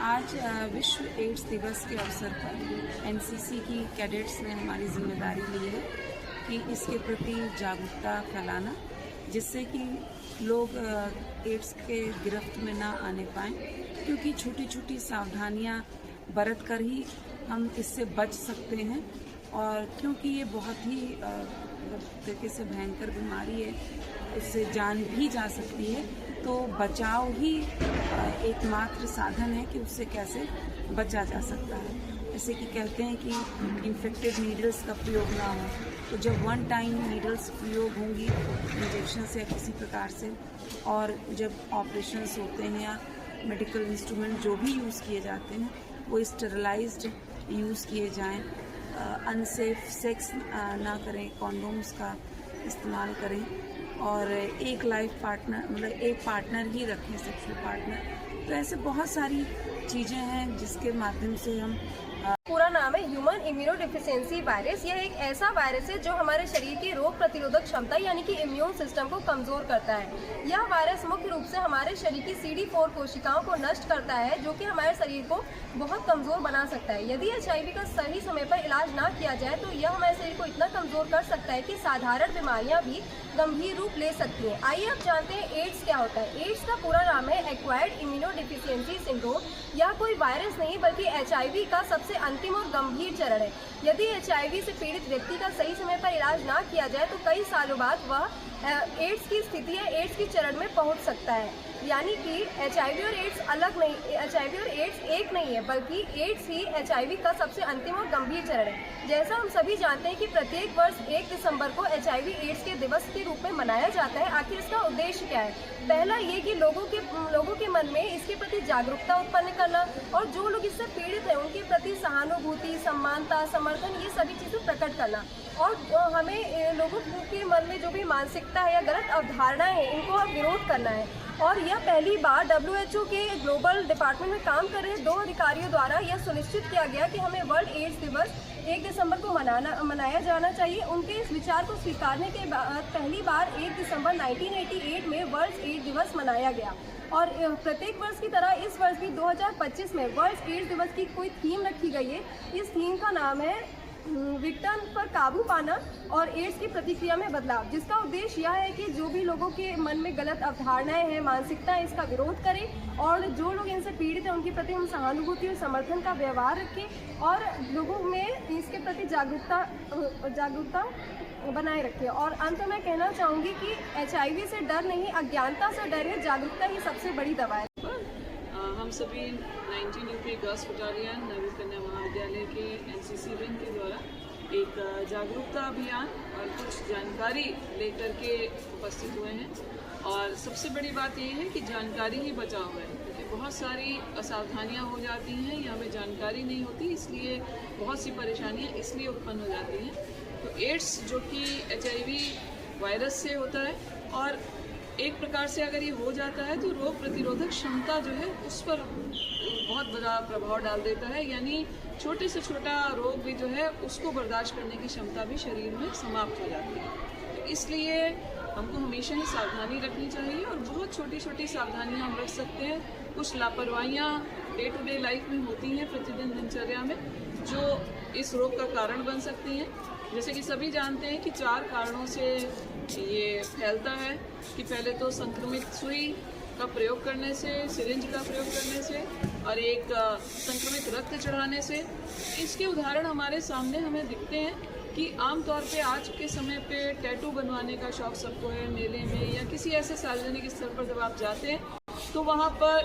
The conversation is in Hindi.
आज विश्व एड्स दिवस के अवसर पर एनसीसी की कैडेट्स ने हमारी जिम्मेदारी ली है कि इसके प्रति जागरूकता फैलाना, जिससे कि लोग एड्स के गिरफ्त में ना आने पाएँ, क्योंकि छोटी छोटी सावधानियां बरत कर ही हम इससे बच सकते हैं। और क्योंकि ये बहुत ही तरीके से भयंकर बीमारी है, इससे जान भी जा सकती है, तो बचाव ही एकमात्र साधन है कि उससे कैसे बचा जा सकता है। जैसे कि कहते हैं कि इन्फेक्टेड नीडल्स का प्रयोग ना हो, तो जब वन टाइम नीडल्स प्रयोग होंगी इंजेक्शन से या किसी प्रकार से, और जब ऑपरेशंस होते हैं या मेडिकल इंस्ट्रूमेंट जो भी यूज़ किए जाते हैं वो स्टेरिलाइज्ड यूज़ किए जाएं, अनसेफ सेक्स ना करें, कॉन्डोम्स का इस्तेमाल करें, और एक लाइफ पार्टनर मतलब एक पार्टनर ही रखें, सेक्सुअल पार्टनर। तो ऐसे बहुत सारी चीज़ें हैं जिसके माध्यम से हम पूरा नाम है ह्यूमन इम्यूनोडेफिशिएंसी वायरस। यह एक ऐसा वायरस है जो हमारे शरीर की रोग प्रतिरोधक क्षमता यानी कि इम्यून सिस्टम को कमजोर करता है। यह वायरस मुख्य रूप से हमारे शरीर की CD4 कोशिकाओं को नष्ट करता है, जो कि हमारे शरीर को बहुत कमजोर बना सकता है। यदि HIV का सही समय पर इलाज ना किया जाए तो यह हमारे शरीर को इतना कमजोर कर सकता है कि साधारण बीमारियां भी गंभीर रूप ले सकती हैं। आइए अब जानते हैं एड्स क्या होता है। एड्स का पूरा नाम है एक्वायर्ड इम्यूनोडेफिशिएंसी सिंड्रोम। यह कोई वायरस नहीं बल्कि HIV का सबसे अंतिम और गंभीर चरण है। यदि HIV से पीड़ित व्यक्ति का सही समय पर इलाज ना किया जाए तो कई सालों बाद वह एड्स की स्थिति या एड्स की चरण में पहुंच सकता है। यानी कि HIV और एड्स अलग नहीं, HIV और एड्स एक नहीं है, बल्कि एड्स ही HIV का सबसे अंतिम और गंभीर चरण है। जैसा हम सभी जानते हैं कि प्रत्येक वर्ष 1 दिसंबर को HIV एड्स के दिवस के रूप में मनाया जाता है। आखिर इसका उद्देश्य क्या है? पहला ये कि लोगों के मन में इसके प्रति जागरूकता उत्पन्न करना, और जो लोग इससे पीड़ित हैं उनके प्रति सहानुभूति, समानता, समर्थन, ये सभी चीज़ें प्रकट करना। और हमें लोगों के मन में जो भी मानसिकता है या गलत अवधारणाएं हैं, इनको अब विरोध करना है। और यह पहली बार WHO के ग्लोबल डिपार्टमेंट में काम कर रहे 2 अधिकारियों द्वारा यह सुनिश्चित किया गया कि हमें वर्ल्ड एड्स दिवस 1 दिसंबर को मनाया जाना चाहिए। उनके इस विचार को स्वीकारने के बाद पहली बार 1 दिसंबर 1988 में वर्ल्ड एड्स दिवस मनाया गया। और प्रत्येक वर्ष की तरह इस वर्ष भी 2025 में वर्ल्ड एड्स दिवस की कोई थीम रखी गई है। इस थीम का नाम है विघटन पर काबू पाना और एड्स की प्रतिक्रिया में बदलाव, जिसका उद्देश्य यह है कि जो भी लोगों के मन में गलत अवधारणाएं हैं, मानसिकता है, इसका विरोध करें, और जो लोग इनसे पीड़ित हैं उनके प्रति हम सहानुभूति और समर्थन का व्यवहार रखें, और लोगों में इसके प्रति जागरूकता बनाए रखें। और अंत में कहना चाहूँगी कि HIV से डर नहीं, अज्ञानता से डर है, जागरूकता ही सबसे बड़ी दवा है। हम सभी 19 UP गर्ल्स बटालियन नवी कन्या महाविद्यालय के NCC विंग के द्वारा एक जागरूकता अभियान और कुछ जानकारी लेकर के उपस्थित हुए हैं। और सबसे बड़ी बात यह है कि जानकारी ही बचाव है, क्योंकि बहुत सारी असावधानियां हो जाती हैं या हमें जानकारी नहीं होती, इसलिए बहुत सी परेशानियां इसलिए उत्पन्न हो जाती हैं। तो एड्स जो कि HIV वायरस से होता है, और एक प्रकार से अगर ये हो जाता है तो रोग प्रतिरोधक क्षमता जो है उस पर बहुत बड़ा प्रभाव डाल देता है, यानी छोटे से छोटा रोग भी जो है उसको बर्दाश्त करने की क्षमता भी शरीर में समाप्त हो जाती है। तो इसलिए हमको हमेशा ही सावधानी रखनी चाहिए, और बहुत छोटी छोटी सावधानियां हम रख सकते हैं। कुछ लापरवाहियाँ डे टू डे लाइफ में होती हैं, प्रतिदिन दिनचर्या में, जो इस रोग का कारण बन सकती हैं। जैसे कि सभी जानते हैं कि 4 कारणों से ये फैलता है, कि पहले तो संक्रमित सुई का प्रयोग करने से, सिरिंज का प्रयोग करने से, और एक संक्रमित रक्त चढ़ाने से। इसके उदाहरण हमारे सामने हमें दिखते हैं कि आमतौर पे आज के समय पे टैटू बनवाने का शौक सबको है। मेले में या किसी ऐसे सार्वजनिक स्थल पर जब आप जाते हैं तो वहाँ पर